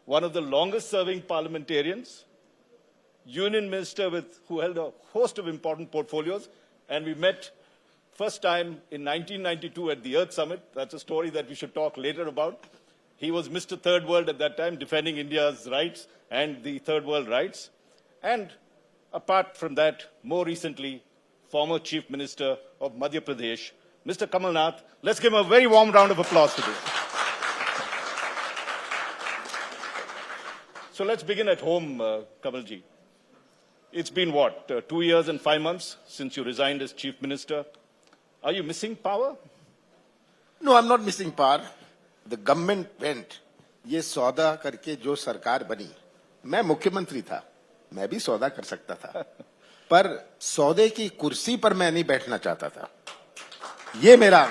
one of the longest serving parliamentarians, union minister who held a host of important portfolios, and we met first time in 1992 at the Earth Summit. That's a story that we should talk later about. He was Mr. Third World at that time, defending India's rights and the Third World rights. And apart from that, more recently, former Chief Minister of Madhya Pradesh, Mr. Kamal Nath. Let's give him a very warm round of applause today. So let's begin at home, Kamalji. It's been what, 2 years and 5 months since you resigned as Chief Minister. Are you missing power? No, I'm not missing power. The government went. ये सौदा करके जो सरकार बनी, मैं मुख्यमंत्री था, मैं भी सौदा कर सकता था, पर सौदे की कुर्सी पर मैं नहीं बैठना चाहता था. ये मेरा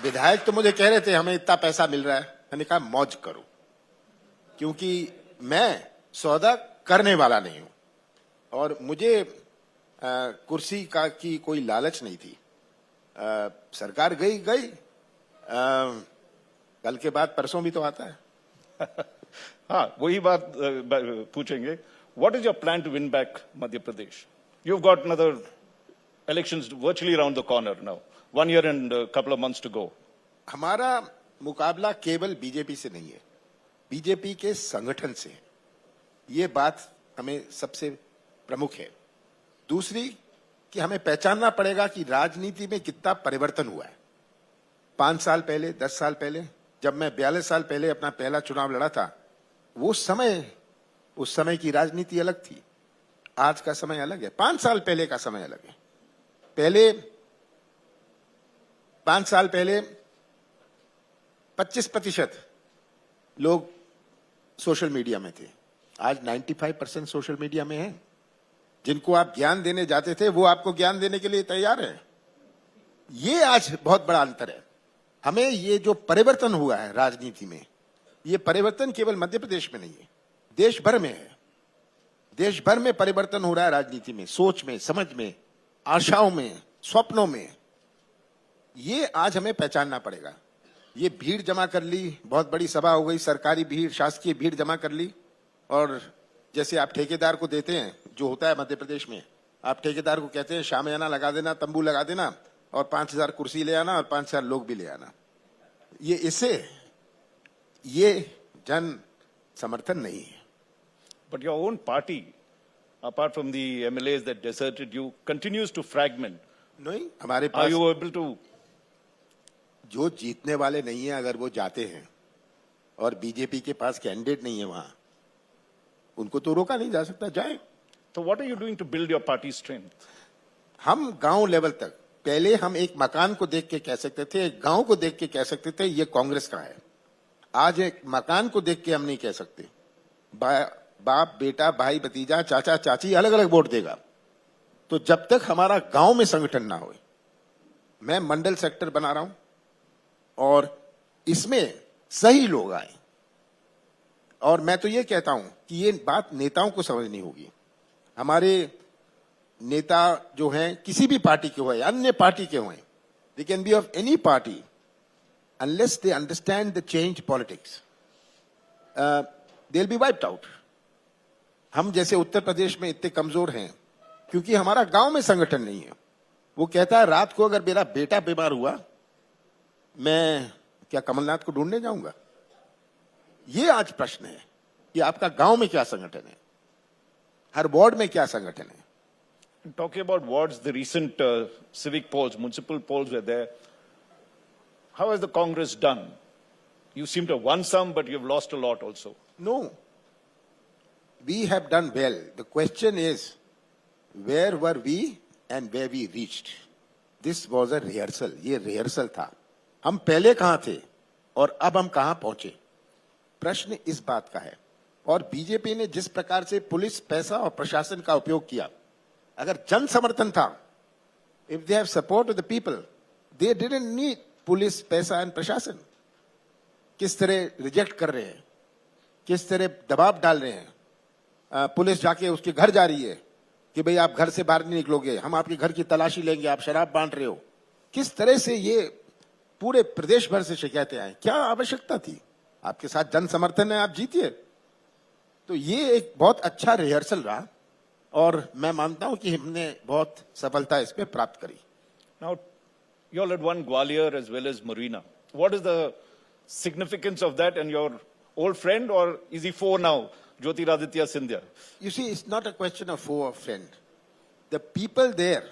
विधायक तो मुझे कह रहे थे हमें इतना पैसा मिल रहा है, मैंने कहा मौज करो, क्योंकि मैं सौदा करने वाला नहीं हूं और मुझे कुर्सी की कोई लालच नहीं थी. सरकार गई कल के बाद परसों भी तो आता है. हाँ, वही बात पूछेंगे. What is your plan to win back Madhya Pradesh? You've got another elections virtually around the corner now. 1 year and a couple of months to go. हमारा मुकाबला केवल बीजेपी से नहीं है, बीजेपी के संगठन से है. ये बात हमें सबसे प्रमुख है. दूसरी कि हमें पहचानना पड़ेगा कि राजनीति में कितना परिवर्तन हुआ है. 5 साल पहले, 10 साल पहले, जब मैं 42 साल पहले अपना पहला चुनाव लड़ा था, उस समय की राजनीति अलग थी. आज का समय अलग है. 5 साल पहले का समय अलग है. पहले 5 साल पहले 25% लोग सोशल मीडिया में थे. आज 95% सोशल मीडिया में है. जिनको आप ज्ञान देने जाते थे वो आपको ज्ञान देने के लिए तैयार है. ये आज बहुत बड़ा अंतर है. हमें ये जो परिवर्तन हुआ है राजनीति में, ये परिवर्तन केवल मध्य प्रदेश में नहीं है, देश भर में है. देश भर में परिवर्तन हो रहा है राजनीति में, सोच में, समझ में, आशाओं में, स्वप्नों में. ये आज हमें पहचानना पड़ेगा. ये भीड़ जमा कर ली, बहुत बड़ी सभा हो गई, सरकारी भीड़, शासकीय भीड़ जमा कर ली, और जैसे आप ठेकेदार को देते हैं, जो होता है मध्य प्रदेश में, आप ठेकेदार को कहते हैं शामियाना लगा देना, तंबू लगा देना और 5000 कुर्सी ले आना और 5000 लोग भी ले आना. ये जन समर्थन नहीं है. But your own party, apart from the MLAs that deserted you, continues to fragment. नहीं, हमारे पास. Are you able to? जो जीतने वाले नहीं है, अगर वो जाते हैं और बीजेपी के पास कैंडिडेट नहीं है वहां, उनको तो रोका नहीं जा सकता, जाए. So what are you doing to build your party strength? हम गांव लेवल तक, पहले हम एक मकान को देख के कह सकते थे, एक गांव को देख के कह सकते थे ये कांग्रेस का है. आज एक मकान को देख के हम नहीं कह सकते. बाप बेटा, भाई भतीजा, चाचा चाची अलग अलग वोट देगा. तो जब तक हमारा गांव में संगठन ना हो, मैं मंडल सेक्टर बना रहा हूं और इसमें सही लोग आए. और मैं तो ये कहता हूं कि ये बात नेताओं को समझनी होगी. हमारे नेता जो हैं, किसी भी पार्टी के हों, अन्य पार्टी के हों, they can be of any party, unless they understand the change politics, they'll be wiped out. हम जैसे उत्तर प्रदेश में इतने कमजोर हैं क्योंकि हमारा गांव में संगठन नहीं है. वो कहता है रात को अगर मेरा बेटा बीमार हुआ, मैं क्या कमलनाथ को ढूंढने जाऊंगा? ये आज प्रश्न है कि आपका गांव में क्या संगठन है, हर वार्ड में क्या संगठन है. Talking about wards, the recent civic polls, municipal polls were there. How has the Congress done? You seem to have won some, but you've lost a lot also. No. We have done well. The question is, where were we and where we reached? This was a rehearsal. ये rehearsal था. हम पहले कहां थे और अब हम कहां पहुंचे? प्रश्न इस बात का है. और बीजेपी ने जिस प्रकार से पुलिस, पैसा और प्रशासन का उपयोग किया, अगर जन समर्थन था, if they have support of the people, they didn't need police, पैसा और प्रशासन. किस तरह रिजेक्ट कर रहे हैं, किस तरह दबाव डाल रहे हैं. पुलिस जाके उसके घर जा रही है कि भाई आप घर से बाहर नहीं निकलोगे, हम आपके घर की तलाशी लेंगे, आप शराब बांट रहे हो. किस तरह से ये पूरे प्रदेश भर से शिकायतें आई. क्या आवश्यकता थी? आपके साथ जन समर्थन है, आप जीतिए। तो ये एक बहुत अच्छा रिहर्सल रहा और मैं मानता हूं कि हमने बहुत सफलता इस पे प्राप्त करी। Now, you all had won Gwalior as well as Marina. What is the significance of that? And your old friend, or is he four now, Jyotiraditya Scindia? You see, it's not a question of foe or friend. The people there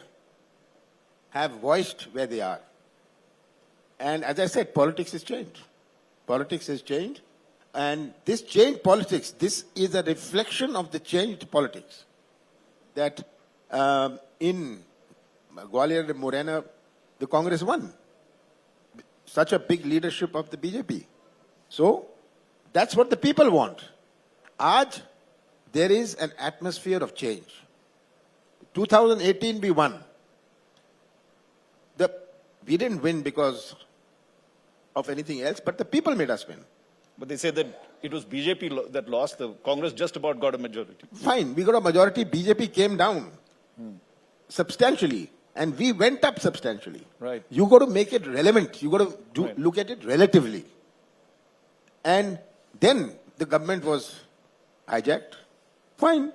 have voiced where they are. And as I said, politics has changed. Politics has changed. And this changed politics, this is a reflection of the changed politics. That in Gwalior and Morena, the Congress won. Such a big leadership of the BJP. So, that's what the people want. Aaj, there is an atmosphere of change. 2018 we won. We didn't win because of anything else, but the people made us win. But they say that it was BJP that lost. The Congress just about got a majority. Fine, we got a majority. BJP came down substantially, and we went up substantially. Right. You got to make it relevant. You got to look at it relatively. And then the government was hijacked. Fine.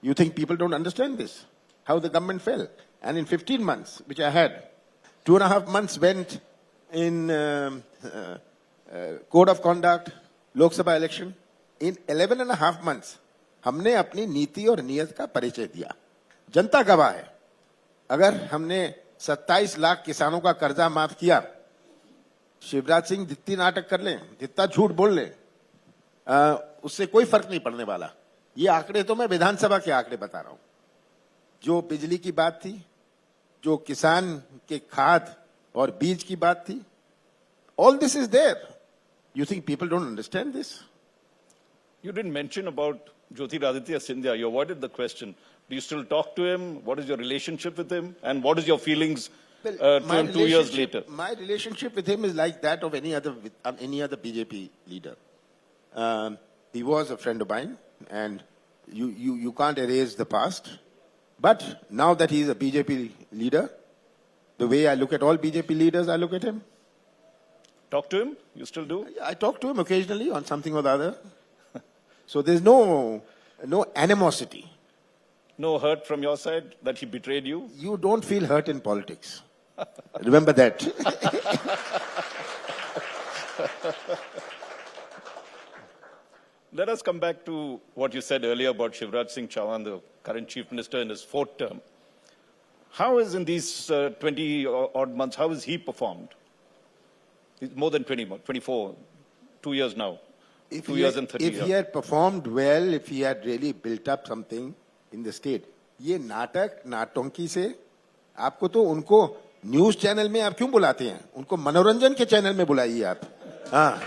You think people don't understand this? How the government fell. And in 15 months, which I had, 2.5 months went in code of conduct, Lok Sabha election. In 11.5 months, हमने अपनी नीति और नियत का परिचय दिया। जनता गवाह है। अगर हमने 27 लाख किसानों का कर्जा माफ किया, शिवराज सिंह जितनी नाटक कर लें, जितना झूठ बोल लें, उससे कोई फर्क नहीं पड़ने वाला। ये आंकड़े तो मैं विधानसभा के आंकड़े बता रहा हूं। जो बिजली की बात थी, जो किसान के खाद और बीज की बात थी, all this is there. You think people don't understand this? You didn't mention about Jyotiraditya Scindia. You avoided the question. Do you still talk to him? What is your relationship with him? And what is your feelings to him 2 years later? My relationship with him is like that of any other BJP leader. He was a friend of mine, and you can't erase the past. But now that he's a BJP leader, the way I look at all BJP leaders, I look at him. Talk to him? You still do? I talk to him occasionally on something or the other. So there's no animosity. No hurt from your side that he betrayed you? You don't feel hurt in politics. Remember that. Let us come back to what you said earlier about Shivraj Singh Chauhan, the current chief minister in his fourth term. How is in these 20 odd months, how has he performed? He's more than 24, 2 years now. 2 years and 30 years. If he had performed well, if he had really built up something in the state, ये नाटक नाटंकी से आपको तो उनको news channel में आप क्यों बुलाते हैं? उनको मनोरंजन के चैनल में बुलाइए आप। हाँ।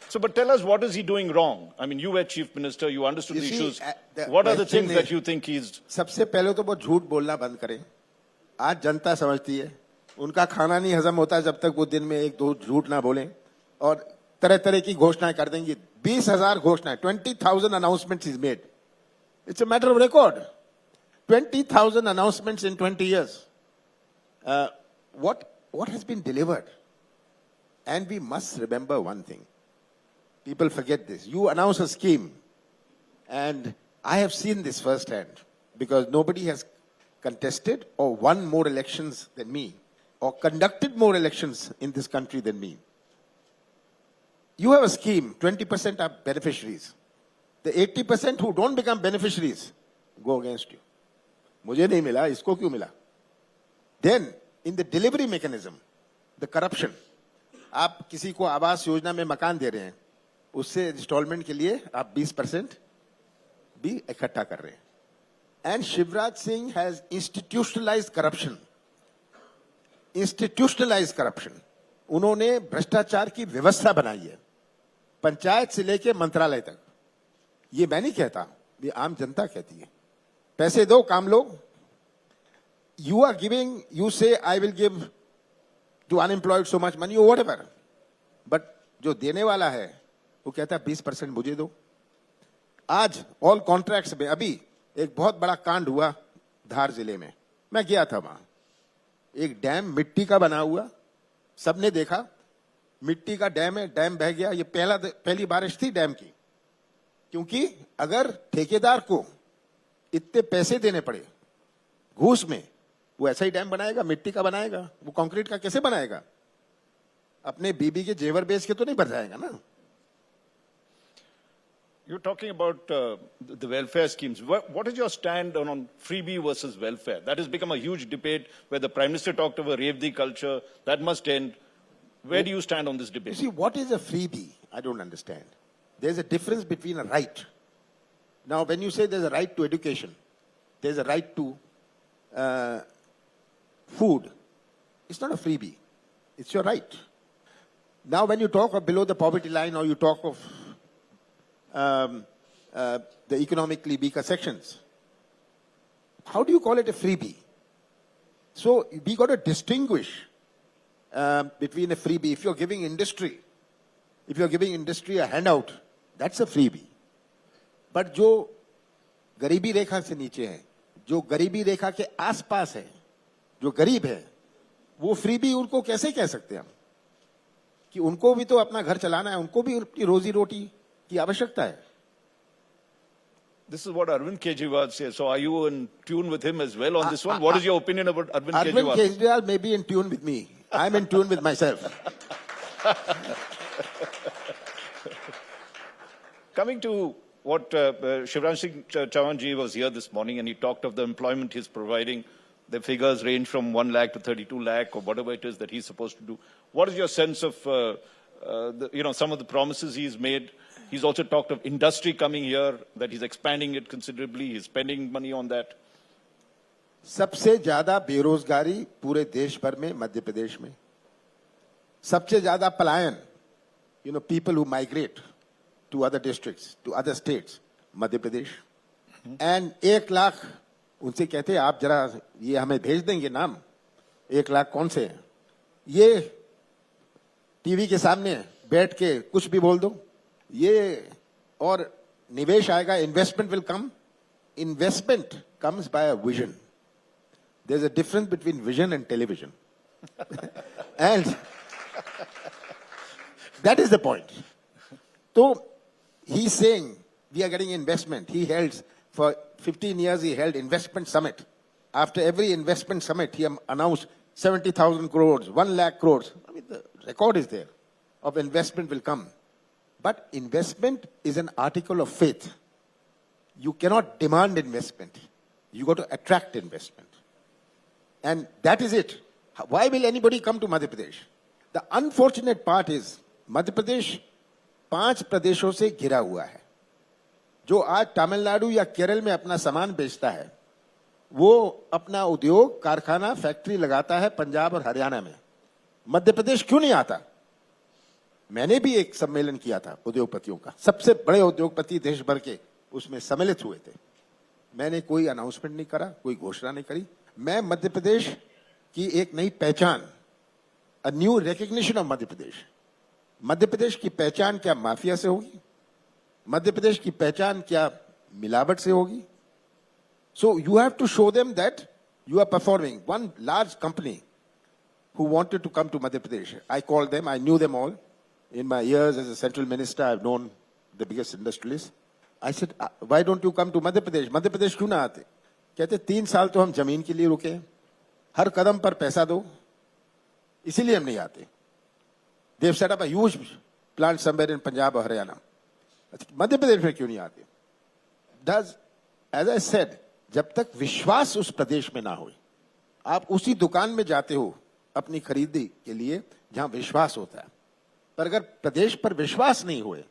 So, but tell us, what is he doing wrong? I mean, you were chief minister, you understood the issues. What are the things that you think he's... सबसे पहले तो वो झूठ बोलना बंद करें। आज जनता समझती है, उनका खाना नहीं हजम होता जब तक वो दिन में एक दो झूठ ना बोलें और तरह तरह की घोषणाएं कर देंगे। 20,000 घोषणाएं, 20,000 announcements is made. It's a matter of record. 20,000 announcements in 20 years. What has been delivered? And we must remember one thing. People forget this. You announce a scheme, and I have seen this firsthand because nobody has contested or won more elections than me or conducted more elections in this country than me. You have a scheme, 20% are beneficiaries. The 80% who don't become beneficiaries go against you. मुझे नहीं मिला, इसको क्यों मिला? Then, in the delivery mechanism, the corruption, आप किसी को आवास योजना में मकान दे रहे हैं, उससे इंस्टॉलमेंट के लिए आप 20% भी इकट्ठा कर रहे हैं। And Shivraj Singh has institutionalized corruption. Institutionalized corruption. उन्होंने भ्रष्टाचार की व्यवस्था बनाई है, पंचायत से लेके मंत्रालय तक। ये मैं नहीं कहता, ये आम जनता कहती है। पैसे दो, काम लो। You are giving, you say, I will give to unemployed so much money or whatever. But जो देने वाला है, वो कहता है 20% मुझे दो। आज ऑल कॉन्ट्रैक्ट्स में अभी एक बहुत बड़ा कांड हुआ धार जिले में, मैं गया था वहां। एक डैम मिट्टी का बना हुआ, सबने देखा, मिट्टी का डैम है, डैम बह गया, ये पहली बारिश थी डैम की। क्योंकि अगर ठेकेदार को इतने पैसे देने पड़े घूस में, वो ऐसा ही डैम बनाएगा, मिट्टी का बनाएगा, वो कंक्रीट का कैसे बनाएगा? अपने बीबी के जेवर बेच के तो नहीं भर जाएगा ना। You're talking about the welfare schemes. What is your stand on freebie versus welfare? That has become a huge debate where the Prime Minister talked of a Revdi culture. That must end. Where do you stand on this You debate? see, what is a freebie? I don't understand. There's a difference between a right. Now, when you say there's a right to education, there's a right to food, it's not a freebie. It's your right. Now, when you talk of below the poverty line or you talk of the economically weaker sections, how do you call it a freebie? So we got to distinguish between a freebie. If you're giving industry a handout, that's a freebie. But जो गरीबी रेखा से नीचे है, जो गरीबी रेखा के आसपास है, जो गरीब है, वो फ्रीबी उनको कैसे कह सकते हैं हम? कि उनको भी तो अपना घर चलाना है, उनको भी उनकी रोजी रोटी की आवश्यकता है। This is what Arvind Kejriwal says. So are you in tune with him as well on this one? What is your opinion about Arvind Kejriwal? Arvind Kejriwal may be in tune with me. I'm in tune with myself. Coming to what Shivraj Singh Chauhan ji was here this morning and he talked of the employment he's providing. The figures range from 1 lakh to 32 lakh or whatever it is that he's supposed to do. What is your sense of some of the promises he's made? He's also talked of industry coming here, that he's expanding it considerably. He's spending money on that. सबसे ज्यादा बेरोजगारी पूरे देश भर में मध्य प्रदेश में, सबसे ज्यादा पलायन, people who migrate to other districts, to other states, Madhya Pradesh, and 1 lakh उनसे कहते हैं आप जरा ये हमें भेज देंगे नाम, 1 लाख कौन से हैं? ये टीवी के सामने बैठ के कुछ भी बोल दो, ये और निवेश आएगा, investment will come. Investment comes by a vision. There's a difference between vision and television. And that is the point. So he's saying we are getting investment. He held for 15 years, he held investment summit. After every investment summit, he announced 70,000 crores, 1 lakh crores. I mean, the record is there of investment will come. But investment is an article of faith. You cannot demand investment. You got to attract investment. And that is it. Why will anybody come to Madhya Pradesh? The unfortunate part is, Madhya Pradesh 5 प्रदेशों से घिरा हुआ है. जो आज तमिलनाडु या केरल में अपना सामान बेचता है, वो अपना उद्योग, कारखाना, फैक्ट्री लगाता है पंजाब और हरियाणा में. मध्य प्रदेश क्यों नहीं आता? मैंने भी एक सम्मेलन किया था उद्योगपतियों का, सबसे बड़े उद्योगपति देश भर के उसमें सम्मिलित हुए थे. मैंने कोई अनाउंसमेंट नहीं करा, कोई घोषणा नहीं करी. मैं मध्य प्रदेश की एक नई पहचान, a new recognition of Madhya Pradesh. Madhya Pradesh की पहचान क्या माफिया से होगी? मध्य प्रदेश की पहचान क्या मिलावट से होगी? So you have to show them that you are performing. One large company who wanted to come to Madhya Pradesh, I called them, I knew them all. In my years as a central minister, I've known the biggest industrialists. I said, why don't you come to Madhya Pradesh? Madhya Pradesh क्यों ना आते? कहते 3 साल तो हम जमीन के लिए रुके हैं, हर कदम पर पैसा दो, इसीलिए हम नहीं आते. They've set up a huge plant somewhere in Punjab or Haryana. Madhya Pradesh में क्यों नहीं आते? As I said, जब तक विश्वास उस प्रदेश में ना हो, आप उसी दुकान में जाते हो अपनी खरीदी के लिए जहां विश्वास होता है. पर अगर प्रदेश पर विश्वास नहीं हुए,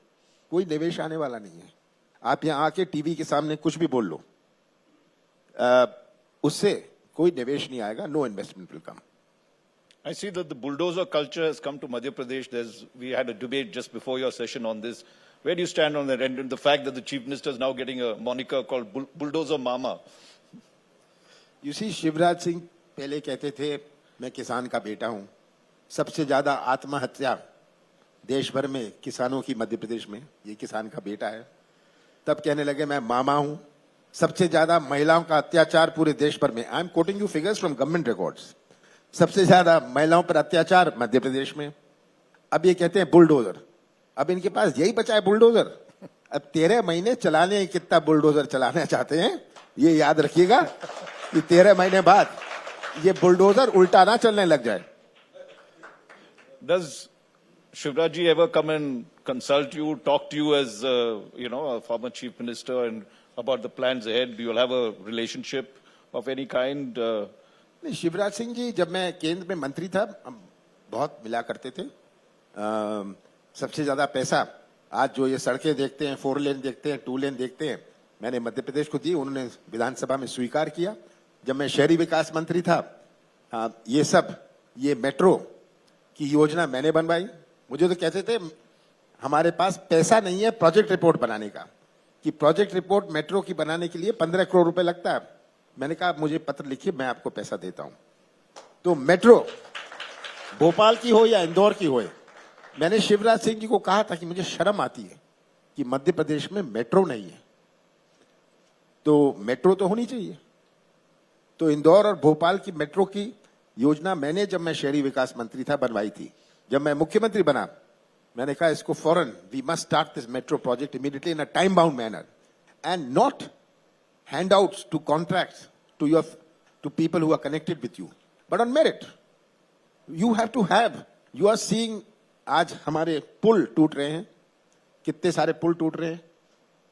कोई निवेश आने वाला नहीं है. आप यहां आके टीवी के सामने कुछ भी बोल लो, उससे कोई निवेश नहीं आएगा. No investment will come. I see that the bulldozer culture has come to Madhya Pradesh. We had a debate just before your session on this. Where do you stand on that? And the fact that the chief minister is now getting a moniker called Bulldozer Mama. You see, Shivraj Singh पहले कहते थे मैं किसान का बेटा हूं. सबसे ज्यादा आत्महत्या देश भर में किसानों की मध्य प्रदेश में, ये किसान का बेटा है. तब कहने लगे मैं मामा हूं. सबसे ज्यादा महिलाओं का अत्याचार पूरे देश भर में. I am quoting you figures from government records. सबसे ज्यादा महिलाओं पर अत्याचार मध्य प्रदेश में. अब ये कहते हैं बुलडोजर, अब इनके पास यही बचा है बुलडोजर। अब 13 महीने चलाने कितना बुलडोजर चलाना चाहते हैं, ये याद रखिएगा कि 13 महीने बाद ये बुलडोजर उल्टा ना चलने लग जाए। Does Shivraj ji ever come and consult you, talk to you as, a former chief minister and about the plans ahead? Do you have a relationship of any kind? नहीं, शिवराज सिंह जी जब मैं केंद्र में मंत्री था हम बहुत मिला करते थे। सबसे ज्यादा पैसा आज जो ये सड़कें देखते हैं, 4 लेन देखते हैं, 2 लेन देखते हैं, मैंने मध्य प्रदेश को दी, उन्होंने विधानसभा में स्वीकार किया। जब मैं शहरी विकास मंत्री था, ये मेट्रो की योजना मैंने बनवाई। मुझे तो कहते थे हमारे पास पैसा नहीं है प्रोजेक्ट रिपोर्ट बनाने का, कि प्रोजेक्ट रिपोर्ट मेट्रो की बनाने के लिए 15 करोड़ रुपए लगता है। मैंने कहा मुझे पत्र लिखिए, मैं आपको पैसा देता हूं। तो मेट्रो भोपाल की हो या इंदौर की हो, मैंने शिवराज सिंह जी को कहा था कि मुझे शर्म आती है कि मध्य प्रदेश में मेट्रो नहीं है, तो मेट्रो तो होनी चाहिए। तो इंदौर और भोपाल की मेट्रो की योजना मैंने जब मैं शहरी विकास मंत्री था बनवाई थी। जब मैं मुख्यमंत्री बना, मैंने कहा इसको फौरन, we must start this metro project immediately in a time bound manner and not handouts to contracts to people who are connected with you, but on merit. You have to have. You are seeing आज हमारे पुल टूट रहे हैं, कितने सारे पुल टूट रहे हैं,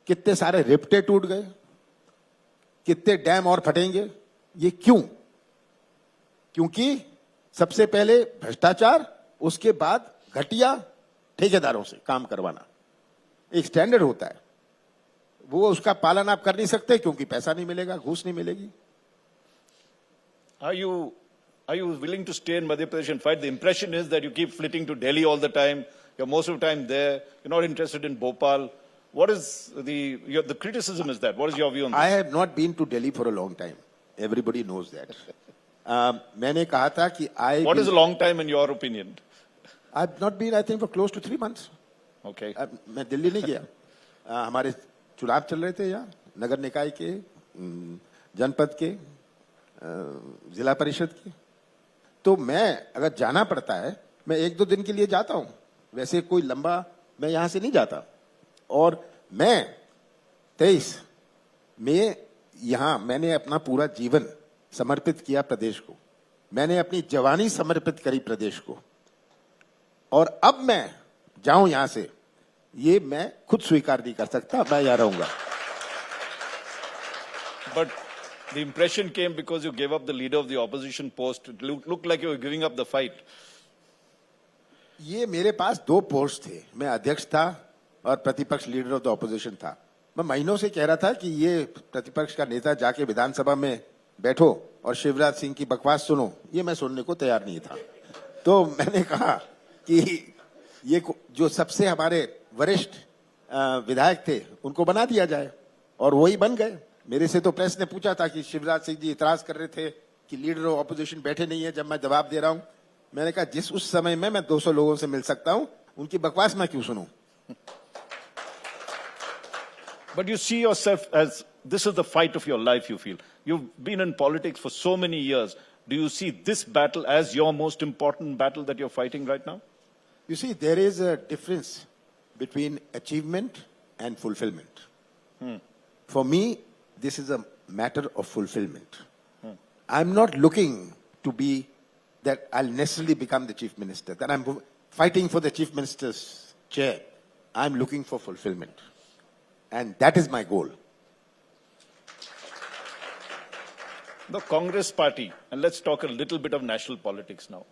कितने सारे रिप्टे टूट गए, कितने डैम और फटेंगे। ये क्यों? क्योंकि सबसे पहले भ्रष्टाचार, उसके बाद घटिया ठेकेदारों से काम करवाना। एक स्टैंडर्ड होता है, वो उसका पालन आप कर नहीं सकते क्योंकि पैसा नहीं मिलेगा, घूस नहीं मिलेगी। Are you willing to stay in Madhya Pradesh and fight? The impression is that you keep flitting to Delhi all the time. You're most of the time there. You're not interested in Bhopal. What is the criticism is that? What is your view on this? I have not been to Delhi for a long time. Everybody knows that. मैंने कहा था कि What is a long time in your opinion? I've not been, I think, for close to 3 months. Okay. मैं दिल्ली नहीं गया। हमारे चुनाव चल रहे थे यहाँ, नगर निकाय के, जनपद के, जिला परिषद के। तो मैं अगर जाना पड़ता है, मैं 1-2 दिन के लिए जाता हूं, वैसे कोई लंबा मैं यहां से नहीं जाता। और मैं 23 में यहां मैंने अपना पूरा जीवन समर्पित किया प्रदेश को, मैंने अपनी जवानी समर्पित करी प्रदेश को, और अब मैं जाऊं यहां से, ये मैं खुद स्वीकार नहीं कर सकता। मैं यहाँ रहूंगा। But the impression came because you gave up the leader of the opposition post. It looked like you were giving up the fight. ये मेरे पास 2 पोस्ट थे, मैं अध्यक्ष था और प्रतिपक्ष लीडर ऑफ द ऑपोजिशन था। मैं महीनों से कह रहा था कि ये प्रतिपक्ष का नेता जाके विधानसभा में बैठो और शिवराज सिंह की बकवास सुनो, ये मैं सुनने को तैयार नहीं था। तो मैंने कहा कि ये जो सबसे हमारे वरिष्ठ विधायक थे उनको बना दिया जाए, और वही बन गए। मेरे से तो प्रेस ने पूछा था कि शिवराज सिंह जी इतराज कर रहे थे कि लीडर ऑफ ऑपोजिशन बैठे नहीं है, जब मैं जवाब दे रहा हूं। मैंने कहा जिस उस समय में मैं 200 लोगों से मिल सकता हूं, उनकी बकवास मैं क्यों सुनूं। But you see yourself as this is the fight of your life, you feel. You've been in politics for so many years. Do you see this battle as your most important battle that you're fighting right now? You see, there is a difference between achievement and fulfillment. For me, this is a matter of fulfillment. I'm not looking to be that I'll necessarily become the chief minister, that I'm fighting for the chief minister's chair. I'm looking for fulfillment. And that is my goal. The Congress party, and let's talk a little bit of national politics now,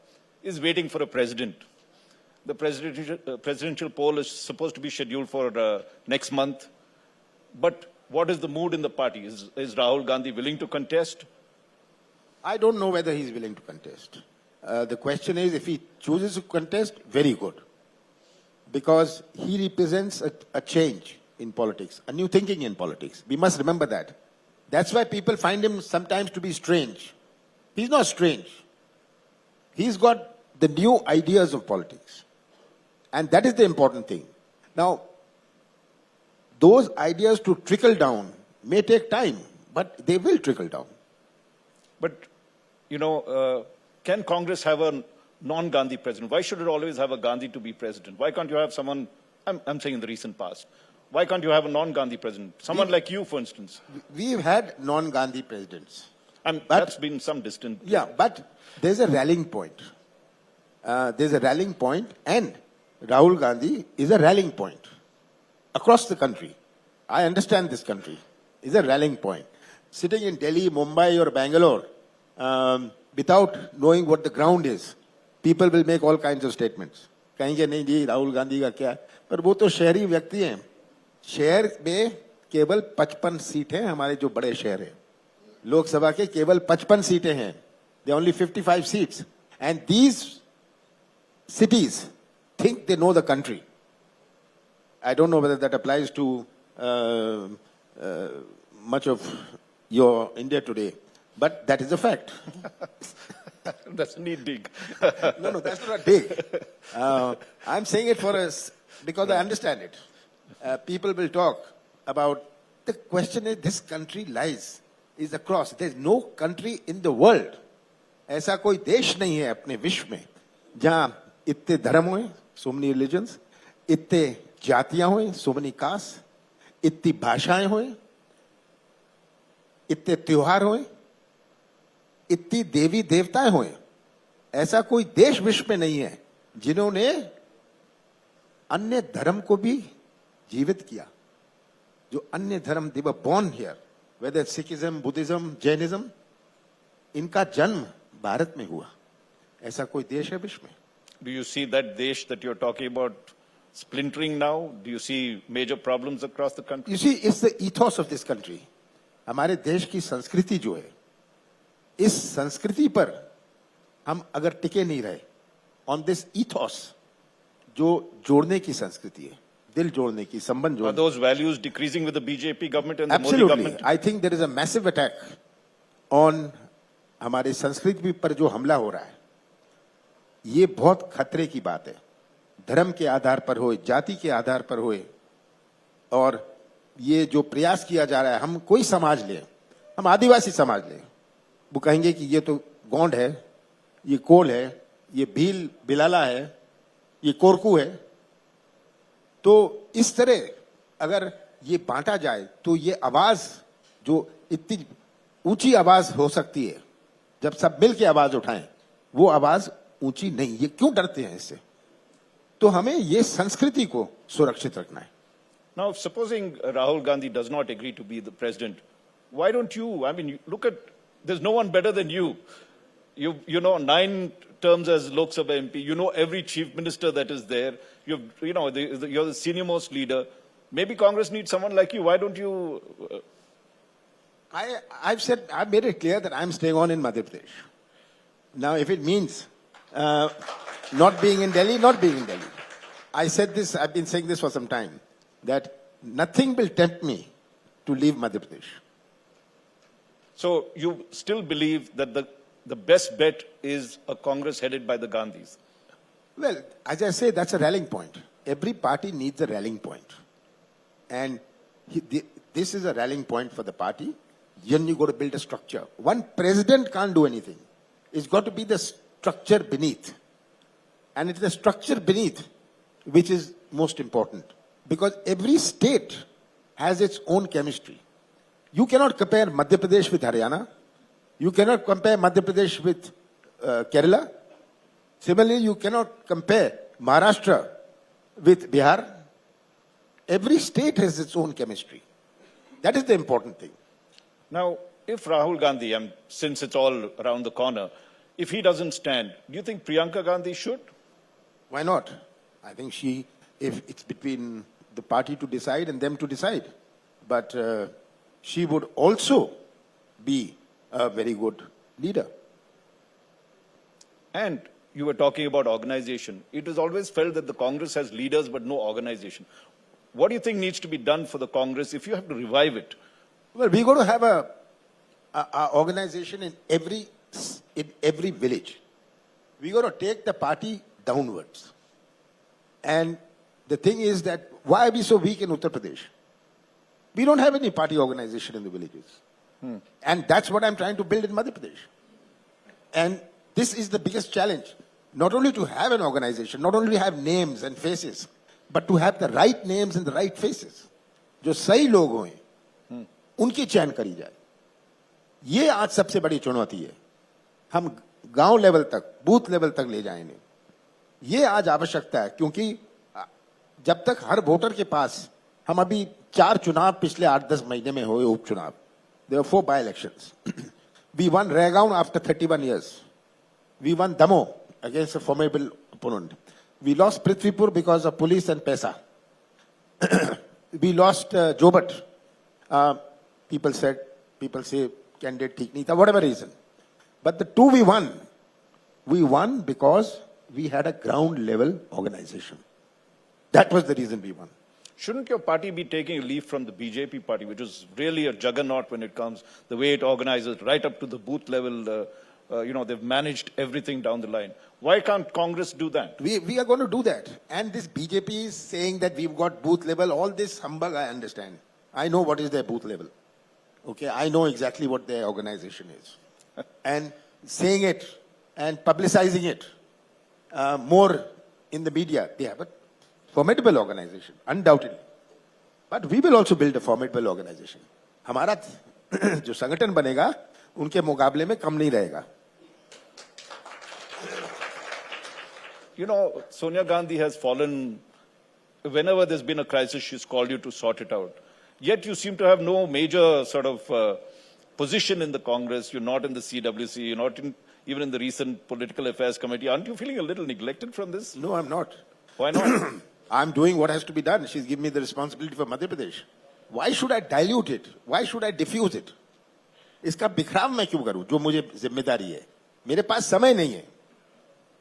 is waiting for a president. The presidential poll is supposed to be scheduled for next month. But what is the mood in the party? Is Rahul Gandhi willing to contest? I don't know whether he's willing to contest. The question is, if he chooses to contest, very good. Because he represents a change in politics, a new thinking in politics. We must remember that. That's why people find him sometimes to be strange. He's not strange. He's got the new ideas of politics. And that is the important thing. Now, those ideas to trickle down may take time, but they will trickle down. But, can Congress have a non-Gandhi president? Why should it always have a Gandhi to be president? Why can't you have someone, I'm saying in the recent past, why can't you have a non-Gandhi president? Someone like you, for instance. We've had non-Gandhi presidents. That's been some distant. Yeah, but there's a rallying point. There's a rallying point, and Rahul Gandhi is a rallying point across the country. I understand this country is a rallying point. Sitting in Delhi, Mumbai, or Bangalore, without knowing what the ground is, people will make all kinds of statements. कहेंगे नहीं जी राहुल गांधी का क्या है, पर वो तो शहरी व्यक्ति हैं. शहर में केवल 55 सीटें हैं. हमारे जो बड़े शहर हैं लोकसभा के केवल 55 सीटें हैं. There are only 55 seats, and these cities think they know the country. I don't know whether that applies to much of your India today, but that is a fact. That's a neat dig. No, that's not a dig. I'm saying it for us because I understand it. People will talk about the question is this country lies is across. There's no country in the world. ऐसा कोई देश नहीं है अपने विश्व में जहां इतने धर्म हुए, so many religions, इतने जातियां हुए, so many castes, इतनी भाषाएं हुए, इतने त्योहार हुए, इतनी देवी देवताएं हुए. ऐसा कोई देश विश्व में नहीं है जिन्होंने अन्य धर्म को भी जीवित किया. जो अन्य धर्म, they were born here, whether it's Sikhism, Buddhism, Jainism, इनका जन्म भारत में हुआ. ऐसा कोई देश है विश्व में? Do you see that desh that you're talking about splintering now? Do you see major problems across the country? You see, it's the ethos of this country. हमारे देश की संस्कृति जो है, इस संस्कृति पर हम अगर टिके नहीं रहे, on this ethos, जो जोड़ने की संस्कृति है, दिल जोड़ने की, संबंध जोड़ने. Are those values decreasing with the BJP government and the Modi government? Absolutely. I think there is a massive attack on हमारे संस्कृति पर जो हमला हो रहा है. ये बहुत खतरे की बात है. धर्म के आधार पर हो, जाति के आधार पर हो, और ये जो प्रयास किया जा रहा है, हम कोई समाज ले, हम आदिवासी समाज ले, वो कहेंगे कि ये तो गोंड है, ये कोल है, ये भील बिलाला है, ये कोरकू है. तो इस तरह अगर ये बांटा जाए तो ये आवाज जो इतनी ऊंची आवाज हो सकती है, जब सब मिल के आवाज उठाएं, वो आवाज ऊंची नहीं. ये क्यों डरते हैं इससे? तो हमें ये संस्कृति को सुरक्षित रखना है. Now, supposing Rahul Gandhi does not agree to be the president, why don't you? I mean, look at, there's no one better than you. You know 9 terms as Lok Sabha MP. You know every chief minister that is there. You're the senior most leader. Maybe Congress needs someone like you. Why don't you? I've made it clear that I'm staying on in Madhya Pradesh. Now, if it means not being in Delhi, not being in Delhi. I said this, I've been saying this for some time, that nothing will tempt me to leave Madhya Pradesh. So you still believe that the best bet is a Congress headed by the Gandhis? Well, as I say, that's a rallying point. Every party needs a rallying point. And this is a rallying point for the party. Then you got to build a structure. One president can't do anything. It's got to be the structure beneath. And it's the structure beneath which is most important. Because every state has its own chemistry. You cannot compare Madhya Pradesh with Haryana. You cannot compare Madhya Pradesh with Kerala. Similarly, you cannot compare Maharashtra with Bihar. Every state has its own chemistry. That is the important thing. Now, if Rahul Gandhi, since it's all around the corner, if he doesn't stand, do you think Priyanka Gandhi should? Why not? I think if it's between the party to decide and them to decide. But she would also be a very good leader. And you were talking about organization. It is always felt that the Congress has leaders but no organization. What do you think needs to be done for the Congress if you have to revive it? Well, we're going to have a organization in every village. We're going to take the party downwards. And the thing is that why are we so weak in Uttar Pradesh? We don't have any party organization in the villages. And that's what I'm trying to build in Madhya Pradesh. And this is the biggest challenge. not only to have an organization, not only to have names and faces, but to have the right names and the right faces. जो सही लोग हों, उनकी चयन करी जाए. ये आज सबसे बड़ी चुनौती है. हम गांव लेवल तक, बूथ लेवल तक ले जाएं इन्हें. ये आज आवश्यकता है, क्योंकि जब तक हर वोटर के पास, हम अभी 4 चुनाव पिछले 8-10 महीने में हुए उपचुनाव. There were 4 by-elections. We won Raygaon after 31 years. We won Damo against a formidable opponent. We lost Prithvipur because of police and Pesa. We lost Jobat. People say candidate theek nahi tha, whatever reason. But the 2 we won because we had a ground level organization. That was the reason we won. Shouldn't your party be taking a leaf from the BJP party, which is really a juggernaut when it comes, the way it organizes right up to the booth level? They've managed everything down the line. Why can't Congress do that? We are going to do that. And this BJP is saying that we've got booth level. All this humbug, I understand. I know what is their booth level. Okay, I know exactly what their organization is. And saying it and publicizing it more in the media, they have a formidable organization, undoubtedly. But we will also build a formidable organization. हमारा जो संगठन बनेगा, उनके मुकाबले में कम नहीं रहेगा. You know, Sonia Gandhi has fallen. Whenever there's been a crisis, she's called you to sort it out. Yet you seem to have no major sort of position in the Congress. You're not in the CWC. You're not even in the recent Political Affairs Committee. Aren't you feeling a little neglected from this? No, I'm not. Why not? I'm doing what has to be done. She's given me the responsibility for Madhya Pradesh. Why should I dilute it? Why should I diffuse it? इसका बिखराव मैं क्यों करूं, जो मुझे जिम्मेदारी है? मेरे पास समय नहीं है.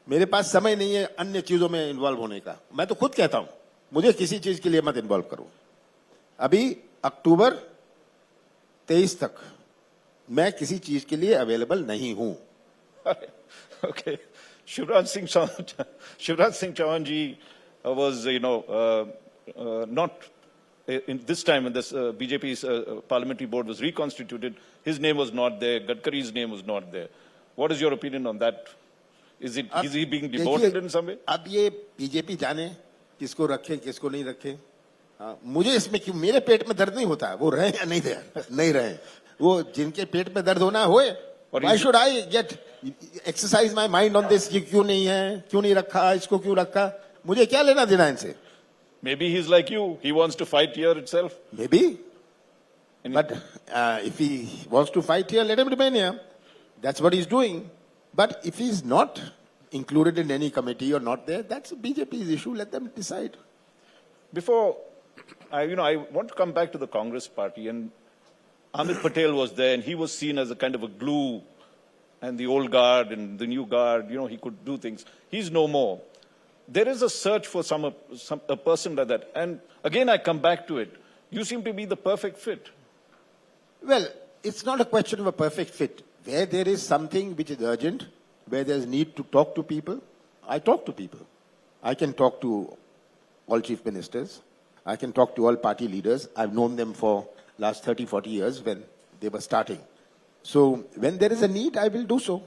मेरे पास समय नहीं है अन्य चीजों में इन्वॉल्व होने का. मैं तो खुद कहता हूं, मुझे किसी चीज के लिए मत इन्वॉल्व करो. अभी अक्टूबर 23 तक मैं किसी चीज के लिए अवेलेबल नहीं हूं. Okay. Shivraj Singh Chauhan ji was, not in this time when this BJP's parliamentary board was reconstituted. His name was not there. Gadkari's name was not there. What is your opinion on that? Is he being demoted in some way? अब ये BJP जाने किसको रखे किसको नहीं रखे. मुझे इसमें क्यों, मेरे पेट में दर्द नहीं होता. वो रहे या नहीं रहे. वो जिनके पेट में दर्द होना होए. Why should I exercise my mind on this? ये क्यों नहीं है, क्यों नहीं रखा, इसको क्यों रखा? मुझे क्या लेना देना इनसे? Maybe he's like you. He wants to fight here itself. Maybe. But if he wants to fight here, let him remain here. That's what he's doing. But if he's not included in any committee or not there, that's BJP's issue. Let them decide. Before, I want to come back to the Congress party, and Amit Patel was there, and he was seen as a kind of a glue, and the old guard and the new guard, he could do things. He's no more. There is a search for a person like that. And again, I come back to it. You seem to be the perfect fit. Well, it's not a question of a perfect fit. Where there is something which is urgent, where there's need to talk to people, I talk to people. I can talk to all chief ministers. I can talk to all party leaders. I've known them for last 30, 40 years when they were starting. So when there is a need, I will do so.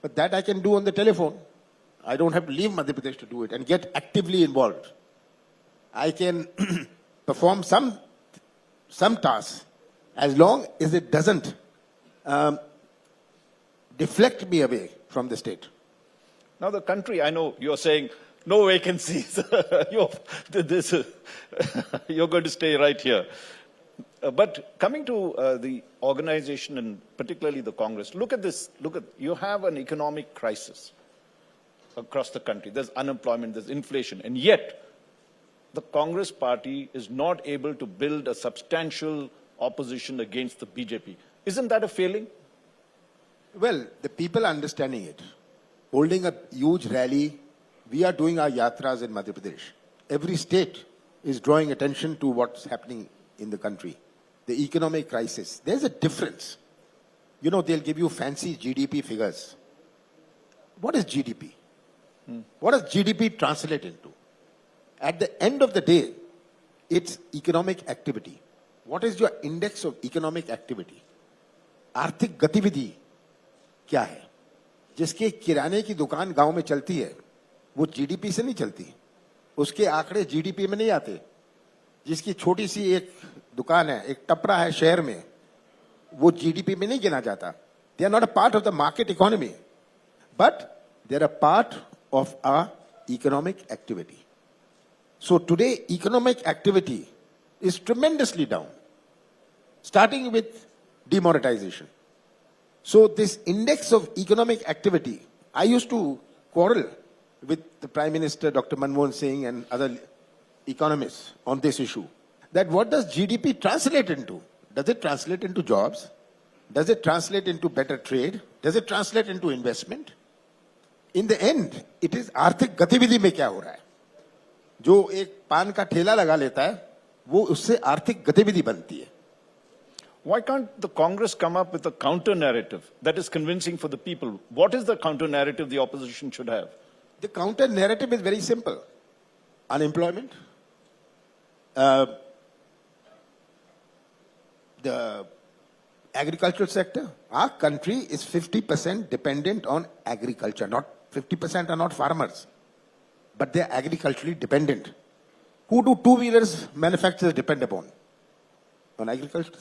But that I can do on the telephone. I don't have to leave Madhya Pradesh to do it and get actively involved. I can perform some tasks as long as it doesn't deflect me away from the state. Now the country, I know you're saying no vacancies. You're going to stay right here. But coming to the organization and particularly the Congress, look at this. You have an economic crisis across the country. There's unemployment, there's inflation, and yet the Congress party is not able to build a substantial opposition against the BJP. Isn't that a failing? Well, the people are understanding it. Holding a huge rally, we are doing our yatras in Madhya Pradesh. Every state is drawing attention to what's happening in the country. The economic crisis, there's a difference. They'll give you fancy GDP figures. What is GDP? What does GDP translate into? At the end of the day, it's economic activity. What is your index of economic activity? आर्थिक गतिविधि क्या है? जिसके किराने की दुकान गांव में चलती है, वो जीडीपी से नहीं चलती, उसके आंकड़े जीडीपी में नहीं आते। जिसकी छोटी सी एक दुकान है, एक टपरा है शहर में, वो जीडीपी में नहीं गिना जाता। They are not a part of the market economy, but they are a part of a economic activity. So today, economic activity is tremendously down, starting with demonetization. So this index of economic activity, I used to quarrel with the Prime Minister, Dr. Manmohan Singh, and other economists on this issue. That what does GDP translate into? Does it translate into jobs? Does it translate into better trade? Does it translate into investment? In the end, it is आर्थिक गतिविधि में क्या हो रहा है. जो एक पान का ठेला लगा लेता है, वो उससे आर्थिक गतिविधि बनती है. Why can't the Congress come up with a counter narrative that is convincing for the people? What is the counter narrative the opposition should have? The counter narrative is very simple. Unemployment, the agricultural sector. Our country is 50% dependent on agriculture. Not 50% are not farmers, but they are agriculturally dependent. Who do two-wheelers manufacturers depend upon? On agriculture.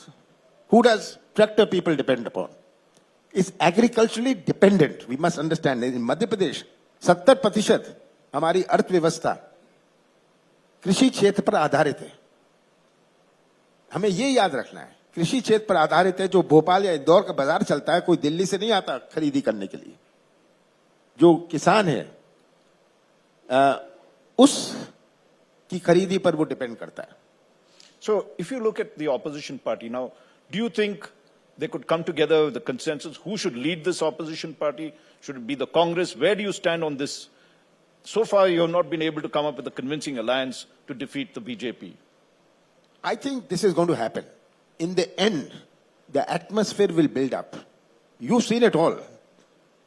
Who does tractor people depend upon? It's agriculturally dependent. We must understand. In Madhya Pradesh, 70% हमारी अर्थव्यवस्था कृषि क्षेत्र पर आधारित है. हमें ये याद रखना है, कृषि क्षेत्र पर आधारित है. जो भोपाल या इंदौर का बाजार चलता है, कोई दिल्ली से नहीं आता खरीदी करने के लिए. जो किसान है, उस की खरीदी पर वो डिपेंड करता है. So if you look at the opposition party now, do you think they could come together with the consensus? Who should lead this opposition party? Should it be the Congress? Where do you stand on this? So far, you have not been able to come up with a convincing alliance to defeat the BJP. I think this is going to happen. In the end, the atmosphere will build up. You've seen it all.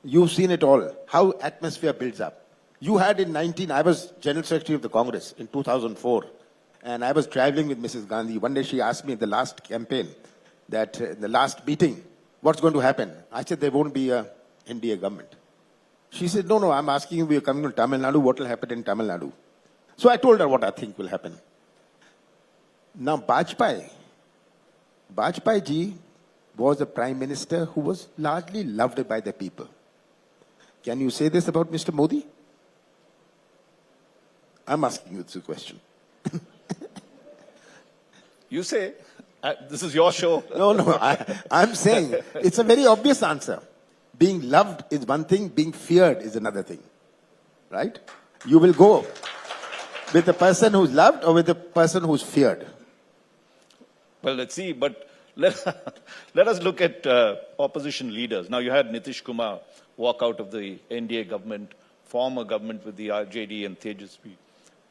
You've seen it all, how atmosphere builds up. You had in I was General Secretary of the Congress in 2004, and I was traveling with Mrs. Gandhi. One day she asked me in the last campaign, that the last meeting, what's going to happen? I said, there won't be a NDA government. She said, no, I'm asking you, we are coming to Tamil Nadu, what will happen in Tamil Nadu? So I told her what I think will happen. Now, Bajpayee ji was a prime minister who was largely loved by the people. Can you say this about Mr. Modi? I'm asking you this question. You say, this is your show. No, I'm saying it's a very obvious answer. Being loved is one thing, being feared is another thing. Right? You will go with the person who's loved or with the person who's feared. Well, let's see, but let us look at opposition leaders. Now, you had Nitish Kumar walk out of the NDA government, form a government with the RJD and Tejasvi.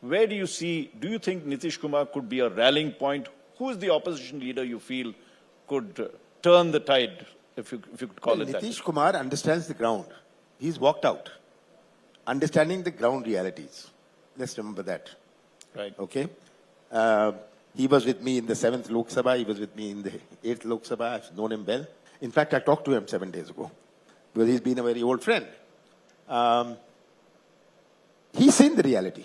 Where do you think Nitish Kumar could be a rallying point? Who is the opposition leader you feel could turn the tide, if you could call it that? Nitish Kumar understands the ground. He's walked out, understanding the ground realities. Let's remember that. Right. Okay? He was with me in the 7th Lok Sabha. He was with me in the 8th Lok Sabha. I've known him well. In fact, I talked to him 7 days ago because he's been a very old friend. He's seen the reality.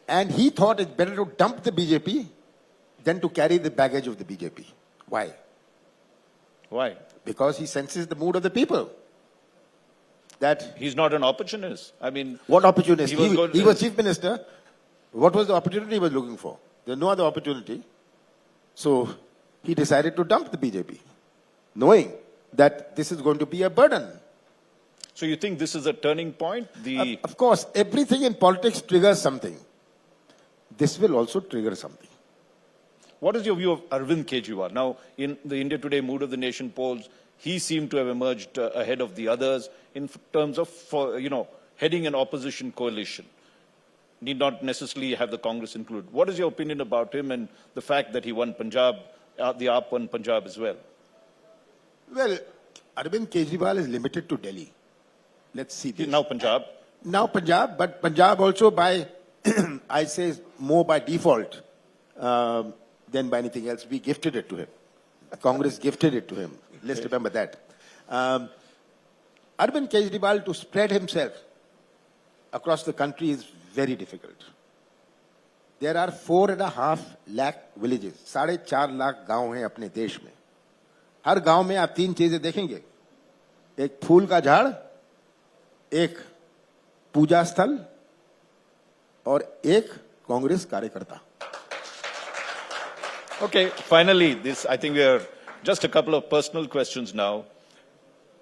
And he thought it's better to dump the BJP than to carry the baggage of the BJP. Why? Why? Because he senses the mood of the people. That he's not an opportunist. I mean, what opportunist? He was chief minister. What was the opportunity he was looking for? There's no other opportunity. So he decided to dump the BJP, knowing that this is going to be a burden. So you think this is a turning point? Of course, everything in politics triggers something. This will also trigger something. What is your view of Arvind Kejriwal? Now, in the India Today Mood of the Nation polls, he seemed to have emerged ahead of the others in terms of, heading an opposition coalition. Need not necessarily have the Congress include. What is your opinion about him and the fact that he won Punjab, the AAP won Punjab as well? Well, Arvind Kejriwal is limited to Delhi. Let's see this. Now Punjab. Now Punjab, but Punjab also by, I say more by default than by anything else. We gifted it to him. Congress gifted it to him. Let's remember that. Arvind Kejriwal to spread himself across the country is very difficult. There are 4.5 lakh villages, 4.5 lakh गांव हैं अपने देश में. हर गांव में आप 3 चीजें देखेंगे. एक फूल का झाड़, एक पूजा स्थल और एक कांग्रेस कार्यकर्ता. Okay, finally, I think we are just a couple of personal questions now.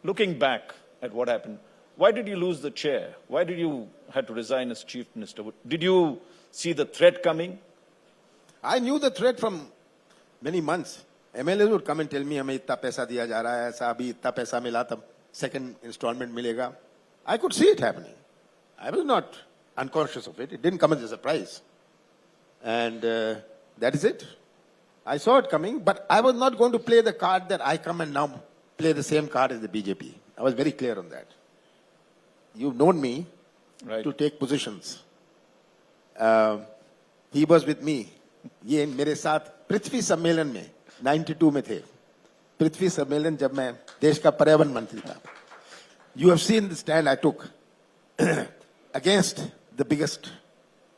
Looking back at what happened, why did you lose the chair? Why did you have to resign as chief minister? Did you see the threat coming? I knew the threat from many months. MLAs would come and tell me, हमें इतना पैसा दिया जा रहा है, ऐसा अभी इतना पैसा मिला तब second installment मिलेगा. I could see it happening. I was not unconscious of it. It didn't come as a surprise. And that is it. I saw it coming, but I was not going to play the card that I come and now play the same card as the BJP. I was very clear on that. You've known me to take positions. He was with me. ये मेरे साथ पृथ्वी सम्मेलन में 92 में थे. पृथ्वी सम्मेलन जब मैं देश का पर्यावरण मंत्री था. You have seen the stand I took against the biggest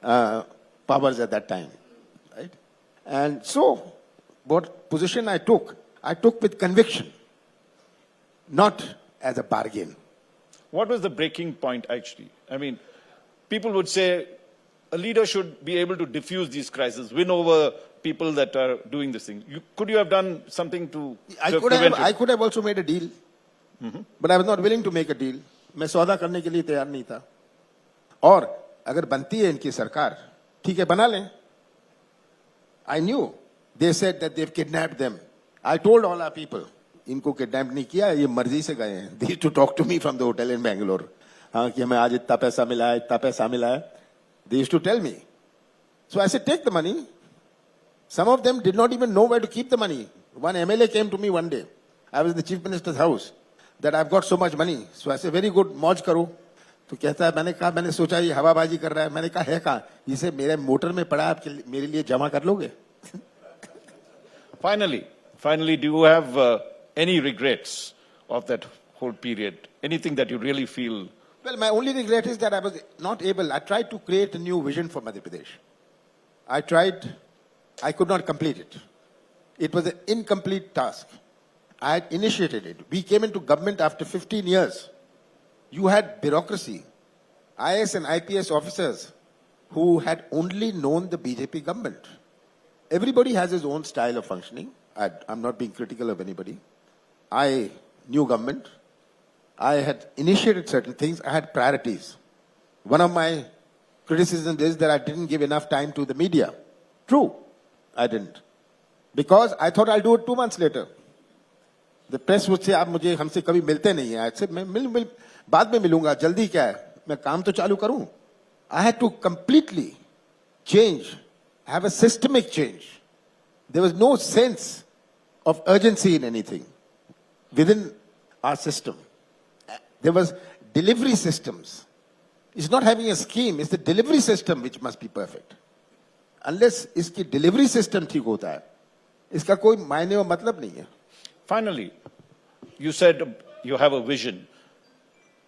powers at that time, right? And so, what position I took with conviction, not as a bargain. What was the breaking point, actually? I mean, people would say a leader should be able to diffuse these crises, win over people that are doing this thing. Could you have done something to prevent it? I could have also made a deal, but I was not willing to make a deal. मैं सौदा करने के लिए तैयार नहीं था. और अगर बनती है इनकी सरकार, ठीक है बना लें. I knew. They said that they've kidnapped them. I told all our people, इनको kidnap नहीं किया, ये मर्जी से गए हैं. They used to talk to me from the hotel in Bangalore. हाँ कि हमें आज इतना पैसा मिला है, इतना पैसा मिला है. They used to tell me. So I said, take the money. Some of them did not even know where to keep the money. One MLA came to me one day. I was in the chief minister's house. That I've got so much money. So I said, very good, मौज करो. तो कहता है, मैंने सोचा ये हवाबाजी कर रहा है. मैंने कहा है कहाँ? इसे मेरे मोटर में पड़ा है, आपके मेरे लिए जमा कर लोगे? Finally, do you have any regrets of that whole period? Anything that you really feel? Well, my only regret is that I was not able. I tried to create a new vision for Madhya Pradesh. I could not complete it. It was an incomplete task. I had initiated it. We came into government after 15 years. You had bureaucracy, IAS and IPS officers who had only known the BJP government. Everybody has his own style of functioning. I'm not being critical of anybody. I knew government. I had initiated certain things. I had priorities. One of my criticisms is that I didn't give enough time to the media. True, I didn't. Because I thought I'll do it 2 months later. The press would say, आप मुझे हमसे कभी मिलते नहीं हैं. I said, मैं बाद में मिलूंगा. जल्दी क्या है? मैं काम तो चालू करूं. I had to completely change, have a systemic change. There was no sense of urgency in anything within our system. There was delivery systems. It's not having a scheme, it's the delivery system which must be perfect. Unless इसकी delivery system ठीक होता है, इसका कोई मायने और मतलब नहीं है. Finally, you said you have a vision.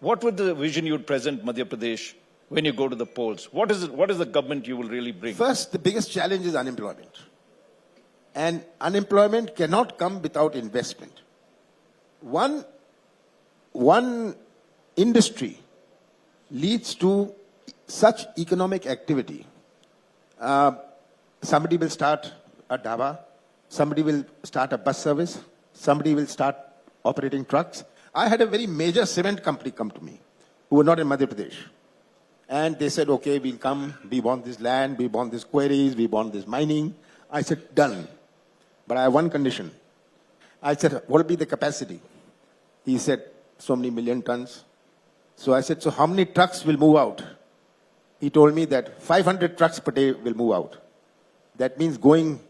What would the vision you would present Madhya Pradesh when you go to the polls? What is the government you will really bring? First, the biggest challenge is unemployment. And unemployment cannot come without investment. One industry leads to such economic activity. Somebody will start a dhaba, somebody will start a bus service, somebody will start operating trucks. I had a very major cement company come to me who were not in Madhya Pradesh. And they said, okay, we'll come, we want this land, we want these quarries, we want this mining. I said, done. But I have one condition. I said, what will be the capacity? He said, so many million tons. So I said, so how many trucks will move out? He told me that 500 trucks per day will move out. That means going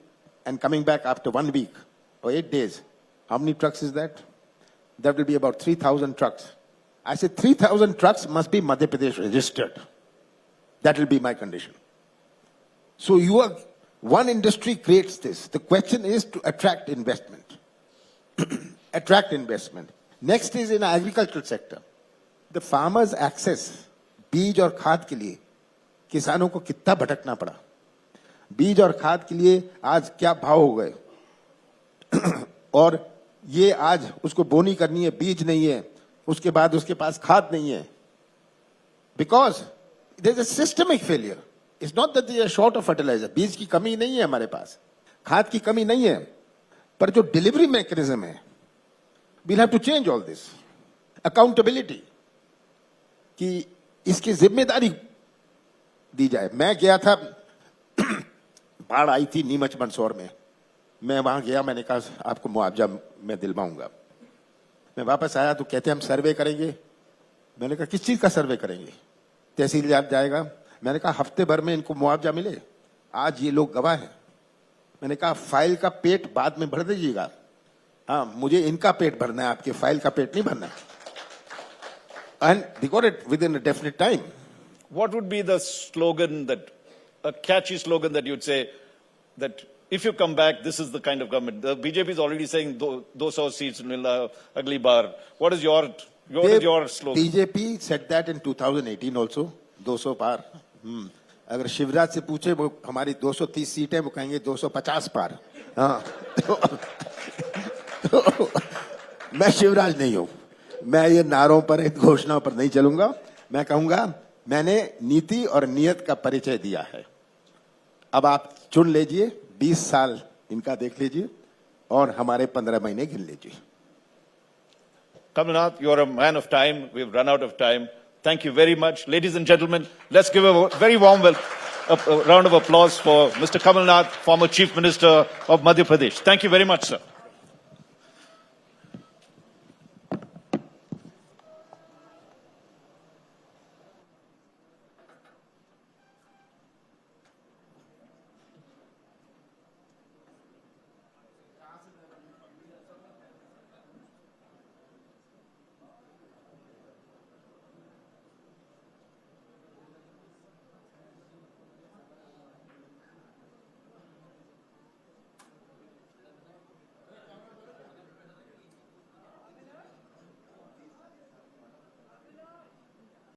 and coming back after 1 week or 8 days. How many trucks is that? That will be about 3,000 trucks. I said, 3,000 trucks must be Madhya Pradesh registered. That will be my condition. So one industry creates this. The question is to attract investment. Attract investment. Next is in the agricultural sector. The farmers access बीज और खाद के लिए किसानों को कितना भटकना पड़ा। बीज और खाद के लिए आज क्या भाव हो गए और ये आज उसको बोनी करनी है, बीज नहीं है, उसके बाद उसके पास खाद नहीं है, because there is a systemic failure. It's not that they are short of fertiliser, बीज की कमी नहीं है हमारे पास, खाद की कमी नहीं है, पर जो डिलीवरी मैकेनिज्म है, we'll have to change all this. Accountability कि इसकी जिम्मेदारी दी जाए। मैं गया था, बाढ़ आई थी नीमच मंदसौर में, मैं वहां गया, मैंने कहा आपको मुआवजा मैं दिलवाऊंगा। मैं वापस आया तो कहते हम सर्वे करेंगे। मैंने कहा किस चीज का सर्वे करेंगे? तहसीलदार जाएगा। मैंने कहा हफ्ते भर में इनको मुआवजा मिले। आज ये लोग गवाह हैं। मैंने कहा फाइल का पेट बाद में भर दीजिएगा, हाँ मुझे इनका पेट भरना है, आपके फाइल का पेट नहीं भरना। And they got it with in a definite time. What would be the slogan that, a catchy slogan that you'd say that if you come back, this is the kind of government? The BJP is already saying 200 seats milna agli baar. What is your slogan? BJP said that in 2018 also, 200 पार। अगर शिवराज से पूछे वो हमारी 230 सीटें, वो कहेंगे 250 पार। हाँ तो मैं शिवराज नहीं हूं, मैं ये नारों पर, इन घोषणाओं पर नहीं चलूंगा। मैं कहूंगा मैंने नीति और नियत का परिचय दिया है। अब आप चुन लीजिए, 20 साल इनका देख लीजिए और हमारे 15 महीने गिन लीजिए। Kamal Nath, you're a man of time. We've run out of time. Thank you very much. Ladies and gentlemen, let's give a very warm a round of applause for Mr. Kamal Nath, former Chief Minister of Madhya Pradesh. Thank you very much, sir.